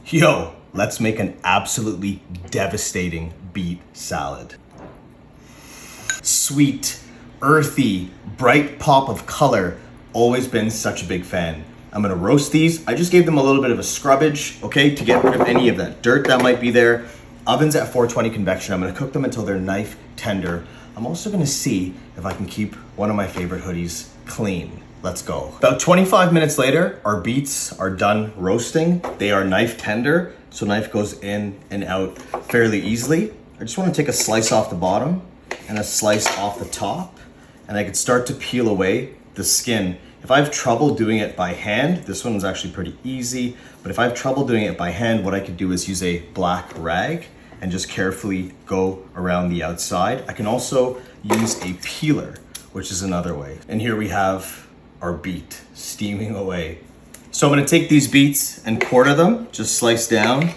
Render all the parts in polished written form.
Yo, let's make an absolutely devastating beet salad. Sweet, earthy, bright pop of color. Always been such a big fan. I'm gonna roast these. I just gave them a little bit of a scrubbage, okay, to get rid of any of that dirt that might be there. Oven's at 420 convection. I'm gonna cook them until they're knife tender. I'm also gonna see if I can keep one of my favorite hoodies clean. Let's go. About 25 minutes later, our beets are done roasting. They are knife tender, so knife goes in and out fairly easily. I just wanna take a slice off the bottom and a slice off the top, and I can start to peel away the skin. If I have trouble doing it by hand, this one is actually pretty easy, but if I have trouble doing it by hand, what I could do is use a black rag and just carefully go around the outside. I can also use a peeler, which is another way. And here we have our beet steaming away. So I'm gonna take these beets and quarter them, just slice down.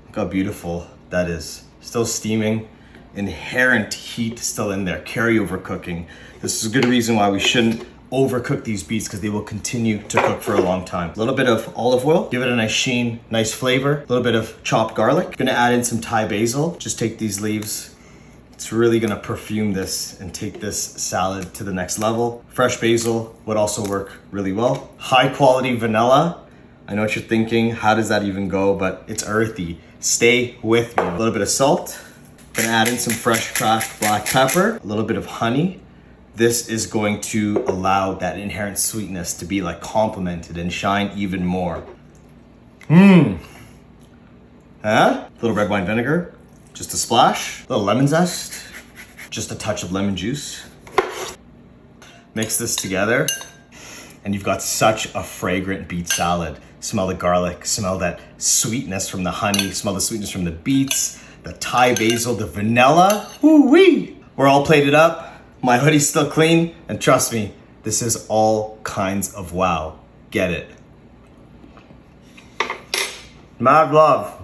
Look how beautiful that is. Still steaming, inherent heat still in there, carryover cooking. This is a good reason why we shouldn't overcook these beets, because they will continue to cook for a long time. A little bit of olive oil, give it a nice sheen, nice flavor. A little bit of chopped garlic. Gonna add in some Thai basil. Just take these leaves. It's really gonna perfume this and take this salad to the next level. Fresh basil would also work really well. High quality vanilla. I know what you're thinking, how does that even go? But it's earthy. Stay with me. A little bit of salt. Gonna add in some fresh cracked black pepper. A little bit of honey. This is going to allow that inherent sweetness to be like complemented and shine even more. Huh? A little red wine vinegar, just a splash. A little lemon zest, just a touch of lemon juice. Mix this together, and you've got such a fragrant beet salad. Smell the garlic, smell that sweetness from the honey, smell the sweetness from the beets, the Thai basil, the vanilla. Woo-wee! We're all plated up. My hoodie's still clean, and trust me, this is all kinds of wow. Get it. Mad love.